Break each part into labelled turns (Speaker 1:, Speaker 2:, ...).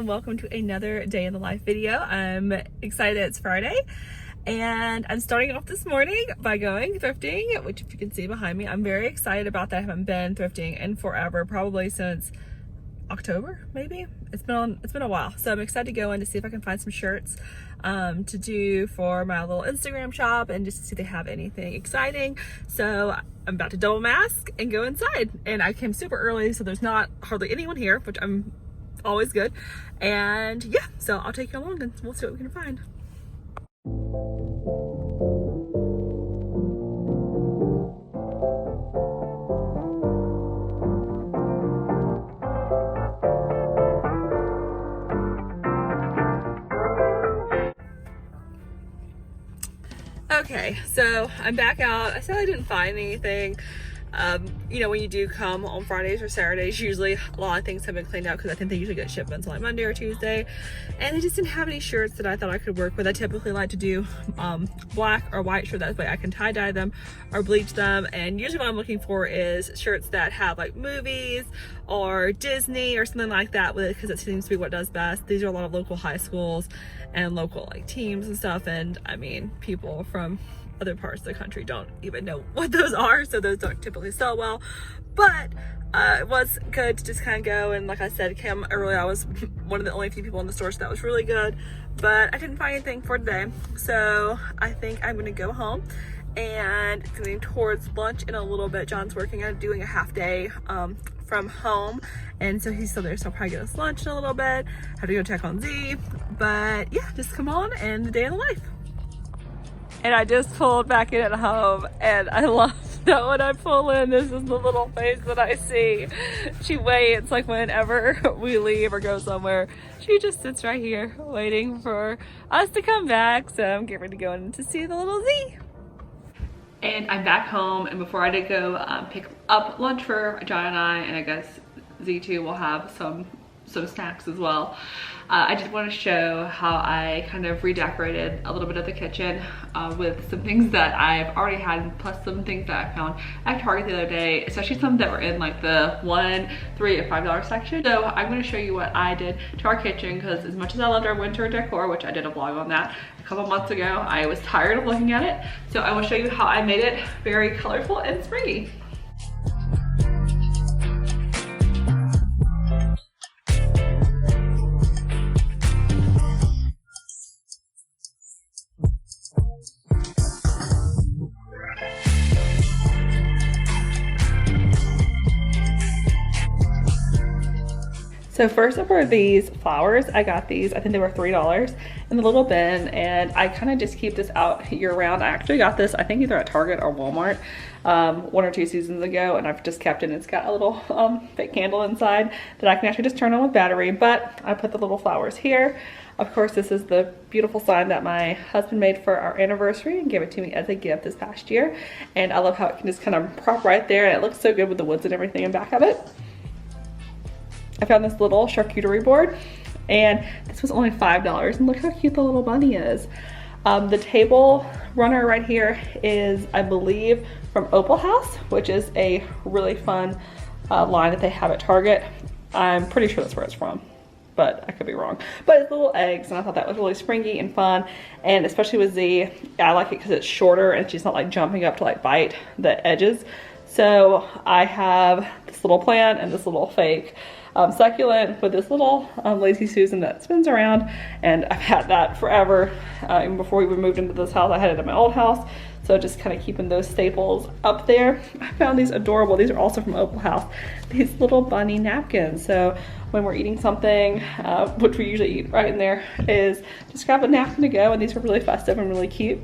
Speaker 1: and welcome to another day in the life video. I'm excited it's Friday and I'm starting off this morning by going thrifting, which if you can see behind me, I'm very excited about that. I haven't been thrifting in forever, probably since October maybe. It's been a while, so I'm excited to go in to see if I can find some shirts to do for my little Instagram shop and just to see if they have anything exciting. So I'm about to double mask and go inside, and I came super early so there's not hardly anyone here, which I'm always good. And yeah, so I'll take you along and we'll see what we can find. Okay, so I'm back out. I said I didn't find anything. You know, when you do come on Fridays or Saturdays, usually a lot of things have been cleaned out because I think they usually get shipments on like Monday or Tuesday, and they just didn't have any shirts that I thought I could work with. I typically like to do black or white shirt, that way I can tie dye them or bleach them, and usually what I'm looking for is shirts that have like movies or Disney or something like that with it, because it seems to be what does best. These are a lot of local high schools and local like teams and stuff, and I mean people from other parts of the country don't even know what those are, so those don't typically sell well. But it was good to just kind of go, and like I said, came early. I was one of the only few people in the store, so that was really good, but I didn't find anything for today, so I think I'm gonna go home and getting towards lunch in a little bit. John's working on doing a half day from home, and so he's still there, so I'll probably get us lunch in a little bit. Have to go check on Z, but yeah, just come on and the day in the life. And I just pulled back in at home, and I love that when I pull in, this is the little face that I see. She waits, like whenever we leave or go somewhere, she just sits right here waiting for us to come back. So I'm getting ready to go in to see the little Z. And I'm back home, and before I did go pick up lunch for John and I guess Z2 will have some snacks as well. I just want to show how I kind of redecorated a little bit of the kitchen with some things that I've already had, plus some things that I found at Target the other day, especially some that were in like the $1, $3, and $5 section. So I'm going to show you what I did to our kitchen, because as much as I loved our winter decor, which I did a vlog on that a couple months ago, I was tired of looking at it. So I will show you how I made it very colorful and springy. So first up are these flowers. I got these, I think they were $3 in the little bin, and I kind of just keep this out year round. I actually got this, I think either at Target or Walmart 1 or 2 seasons ago, and I've just kept it. It's got a little fake candle inside that I can actually just turn on with battery, but I put the little flowers here. Of course, this is the beautiful sign that my husband made for our anniversary and gave it to me as a gift this past year. And I love how it can just kind of prop right there, and it looks so good with the woods and everything in back of it. I found this little charcuterie board, and this was only $5, and look how cute the little bunny is. The table runner right here is, I believe, from Opal House, which is a really fun line that they have at Target. I'm pretty sure that's where it's from, but I could be wrong. But it's little eggs, and I thought that was really springy and fun, and especially with Z, I like it because it's shorter and she's not like jumping up to like bite the edges. So I have this little plant and this little fake succulent with this little Lazy Susan that spins around, and I've had that forever. Even before we moved into this house, I had it at my old house, so just kind of keeping those staples up there. I found these adorable, these are also from Opal House, these little bunny napkins. So when we're eating something, which we usually eat right in there, is just grab a napkin to go, and these are really festive and really cute.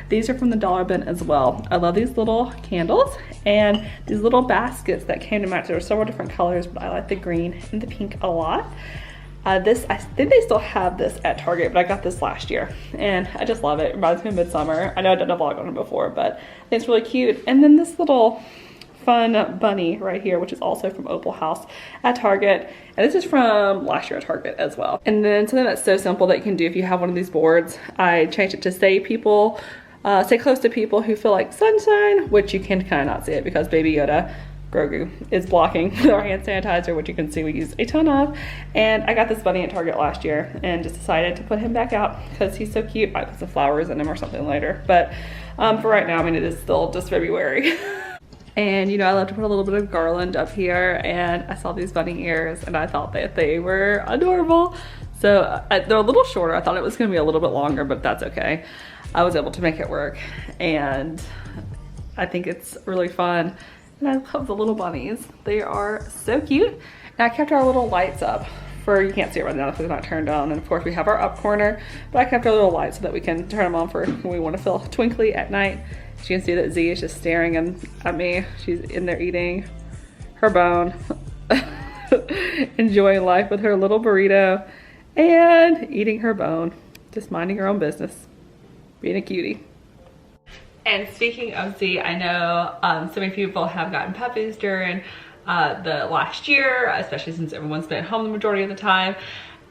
Speaker 1: These are from the dollar bin as well. I love these little candles and these little baskets that came to match. There were several different colors, but I like the green and the pink a lot. This, I think they still have this at Target, but I got this last year and I just love it. It reminds me of Midsummer. I know I've done a vlog on it before, but I think it's really cute. And then this little fun bunny right here, which is also from Opal House at Target. And this is from last year at Target as well. And then something that's so simple that you can do if you have one of these boards, I changed it to stay close to people who feel like sunshine, which you can kind of not see it because Baby Yoda Grogu is blocking our hand sanitizer, which you can see we use a ton of. And I got this bunny at Target last year and just decided to put him back out because he's so cute. I put some flowers in him or something later. But for right now, I mean, it is still just February. And you know, I love to put a little bit of garland up here, and I saw these bunny ears and I thought that they were adorable. So they're a little shorter. I thought it was gonna be a little bit longer, but that's okay. I was able to make it work, and I think it's really fun. And I love the little bunnies. They are so cute. And I kept our little lights up for, you can't see it right now because it's not turned on. And of course we have our up corner, but I kept our little lights so that we can turn them on for when we want to feel twinkly at night. So you can see that Z is just staring at me. She's in there eating her bone, enjoying life with her little burrito and eating her bone, just minding her own business, being a cutie. And speaking of Z, I know so many people have gotten puppies during the last year, especially since everyone's been at home the majority of the time.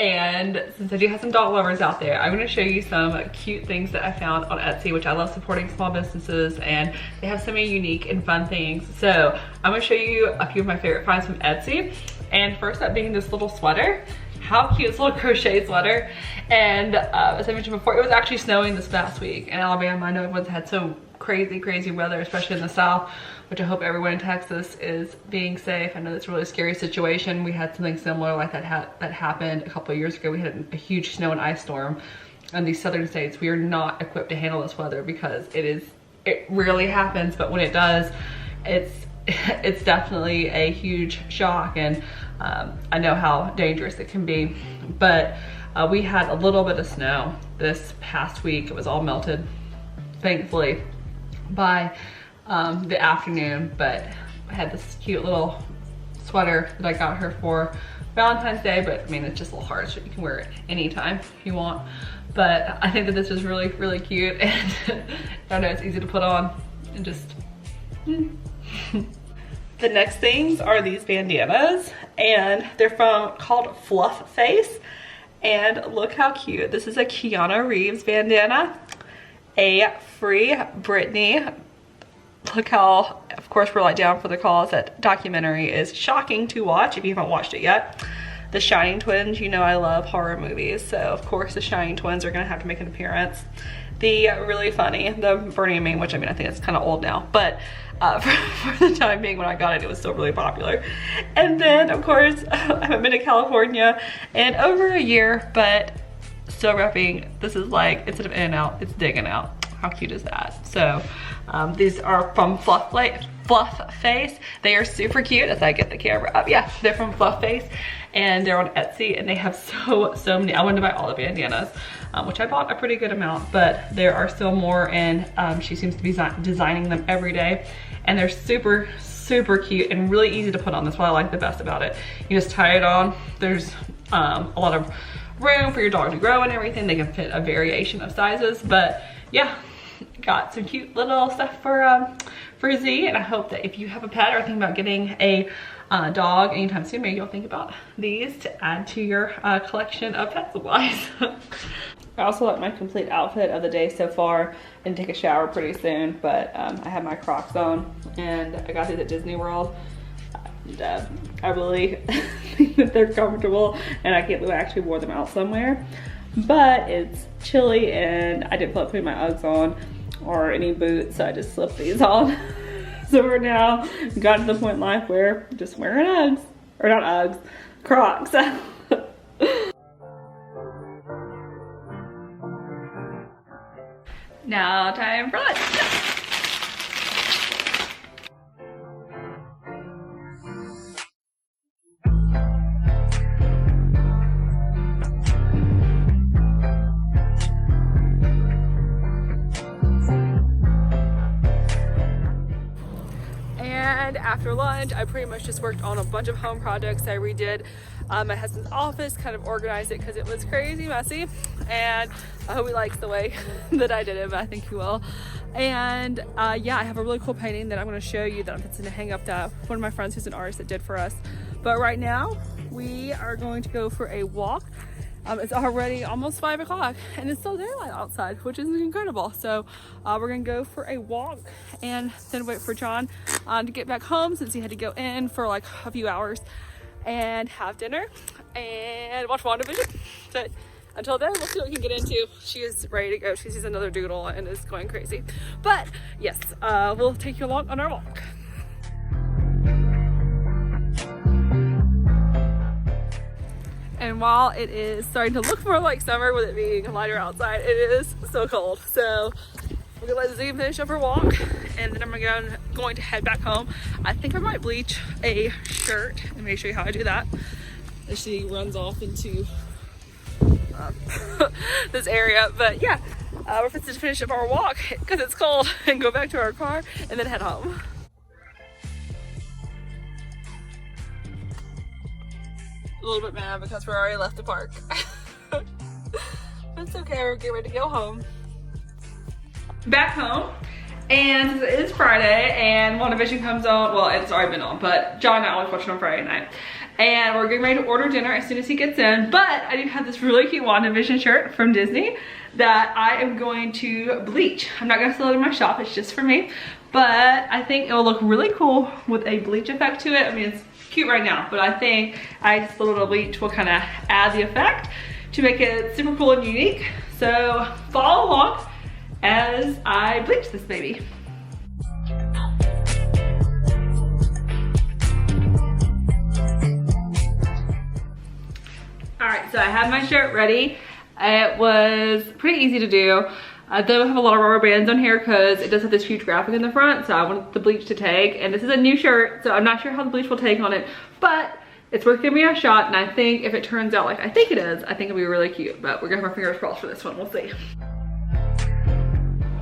Speaker 1: And since I do have some dog lovers out there, I'm gonna show you some cute things that I found on Etsy, which I love supporting small businesses, and they have so many unique and fun things. So I'm gonna show you a few of my favorite finds from Etsy. And first up being this little sweater. How cute, this little crochet sweater. And as I mentioned before, it was actually snowing this past week in Alabama. I know everyone's had so crazy weather, especially in the South, which I hope everyone in Texas is being safe. I know it's a really scary situation. We had something similar like that happened a couple of years ago. We had a huge snow and ice storm in these southern states. We are not equipped to handle this weather because it rarely happens, but when it does, it's definitely a huge shock, and I know how dangerous it can be. But we had a little bit of snow this past week. It was all melted, thankfully, by the afternoon. But I had this cute little sweater that I got her for Valentine's Day, but I mean, it's just a little hard, so you can wear it anytime if you want. But I think that this was really cute, and I know it's easy to put on and just The next things are these bandanas, and they're called Fluff Face. And look how cute. This is a Keanu Reeves bandana, a Free Britney. Look how, of course, we're like down for the cause. That documentary is shocking to watch if you haven't watched it yet. The Shining Twins, you know I love horror movies, so of course the Shining Twins are gonna have to make an appearance. The really funny, the Burning Man, which I mean, I think it's kind of old now, but for the time being when I got it, it was still really popular. And then, of course, I haven't been to California in over a year, but still repping. This is like, instead of in and out, it's digging out. How cute is that? So these are from Fluff Face. They are super cute as I get the camera up. Yeah, they're from Fluff Face, and they're on Etsy, and they have so many. I wanted to buy all the bandanas, which I bought a pretty good amount, but there are still more, and she seems to be designing them every day, and they're super cute and really easy to put on. That's what I like the best about it. You just tie it on. There's a lot of room for your dog to grow and everything. They can fit a variation of sizes, but yeah, got some cute little stuff for Z. And I hope that if you have a pet or think about getting a dog anytime soon, maybe you'll think about these to add to your collection of pet supplies. I also like my complete outfit of the day so far, and take a shower pretty soon, but I have my Crocs on, and I got these at Disney World. And, I really think that they're comfortable, and I can't believe I actually wore them out somewhere. But it's chilly, and I didn't feel like putting my Uggs on or any boots, so I just slipped these on. So we're now got to the point in life where I'm just wearing Uggs, or not Uggs, Crocs. Now time for lunch. And after lunch, I pretty much just worked on a bunch of home projects. I redid my husband's office, kind of organized it because it was crazy messy, and I hope he likes the way that I did it, but I think he will. And yeah, I have a really cool painting that I'm going to show you that I'm going to hang up that one of my friends who's an artist that did for us. But right now we are going to go for a walk It's already almost 5 o'clock and it's still daylight outside, which is incredible. So we're gonna go for a walk and then wait for John to get back home, since he had to go in for like a few hours, and have dinner and watch WandaVision. But until then, we'll see what we can get into. She is ready to go. She sees another doodle and is going crazy. But yes, we'll take you along on our walk. And while it is starting to look more like summer with it being lighter outside, it is so cold. So we're gonna let Z finish up her walk, and then I'm going to head back home. I think I might bleach a shirt. Let me show you how I do that. As she runs off into this area. But yeah, we're supposed to finish up our walk because it's cold and go back to our car and then head home. A little bit mad because we're already left the park. But it's okay, we're getting ready to go home. Back home, and it is Friday and WandaVision comes on. Well, it's already been on, but John and I always watch it on Friday night. And we're getting ready to order dinner as soon as he gets in. But I do have this really cute WandaVision shirt from Disney that I am going to bleach. I'm not gonna sell it in my shop, it's just for me. But I think it will look really cool with a bleach effect to it. I mean, it's cute right now, but I think just a little bleach will kind of add the effect to make it super cool and unique. So follow along as I bleach this baby. Alright, so I have my shirt ready. It was pretty easy to do. I do have a lot of rubber bands on here because it does have this huge graphic in the front, so I wanted the bleach to take. And this is a new shirt, so I'm not sure how the bleach will take on it, but it's worth giving me a shot. And I think if it turns out like I think it is, I think it'll be really cute. But we're gonna have our fingers crossed for this one, we'll see.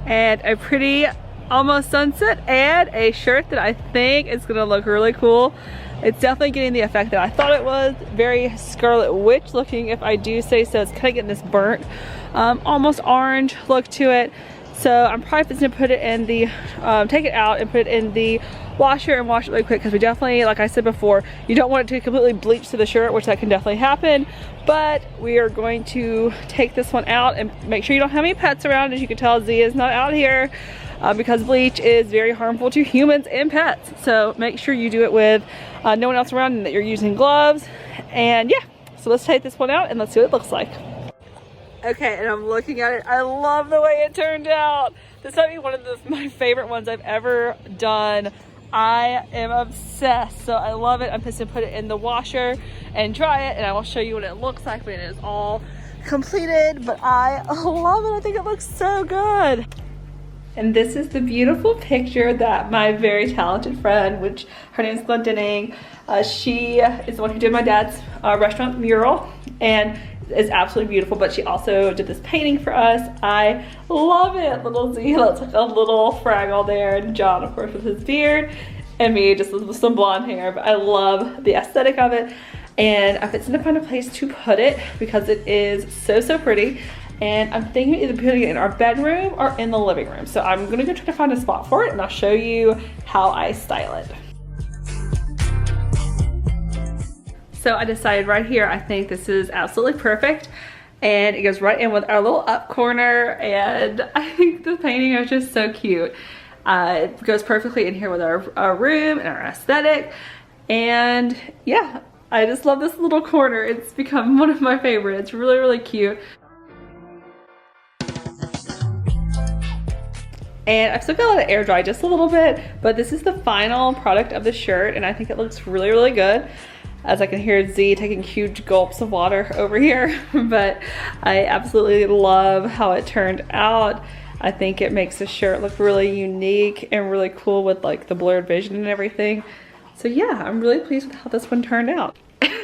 Speaker 1: And a pretty almost sunset and a shirt that I think is gonna look really cool. It's definitely getting the effect that I thought it was. Very Scarlet Witch looking, if I do say so. It's kind of getting this burnt, almost orange look to it. So I'm probably just gonna put it in the, take it out and put it in the washer and wash it really quick, because we definitely, like I said before, you don't want it to completely bleach to the shirt, which that can definitely happen. But we are going to take this one out and make sure you don't have any pets around. As you can tell, Z is not out here. Because bleach is very harmful to humans and pets. So make sure you do it with no one else around and that you're using gloves. And yeah, so let's take this one out and let's see what it looks like. Okay, and I'm looking at it. I love the way it turned out. This might be one of my favorite ones I've ever done. I am obsessed, so I love it. I'm just gonna put it in the washer and dry it, and I will show you what it looks like when it is all completed. But I love it. I think it looks so good. And this is the beautiful picture that my very talented friend, which her name is Glendenning, she is the one who did my dad's restaurant mural, and is absolutely beautiful. But she also did this painting for us. I love it. Little Z looks like a little Fraggle there, and John, of course, with his beard, and me just with some blonde hair. But I love the aesthetic of it, and I just need to find a place to put it because it is so, so pretty. And I'm thinking either putting it in our bedroom or in the living room. So I'm gonna go try to find a spot for it, and I'll show you how I style it. So I decided right here, I think this is absolutely perfect. And it goes right in with our little up corner. And I think the painting is just so cute. It goes perfectly in here with our room and our aesthetic. And yeah, I just love this little corner. It's become one of my favorites. It's really, really cute. And I've still got to let it air dry just a little bit, but this is the final product of the shirt, and I think it looks really, really good. As I can hear Z taking huge gulps of water over here, but I absolutely love how it turned out. I think it makes the shirt look really unique and really cool with like the blurred vision and everything. So yeah, I'm really pleased with how this one turned out.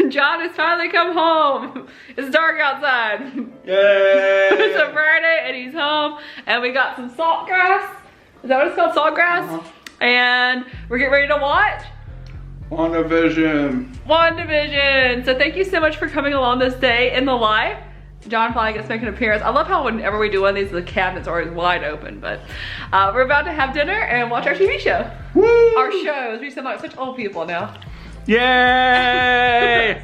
Speaker 1: John has finally come home. It's dark outside. Yay! It's a Friday and he's home, and we got some salt grass. Is that what it's called? Salt grass? And we're getting ready to watch
Speaker 2: WandaVision.
Speaker 1: WandaVision. So thank you so much for coming along this day in the life. John finally gets to make an appearance. I love how whenever we do one of these, the cabinets are always wide open. But we're about to have dinner and watch our TV show. Woo! Our shows. We sound like such old people now.
Speaker 2: Yay!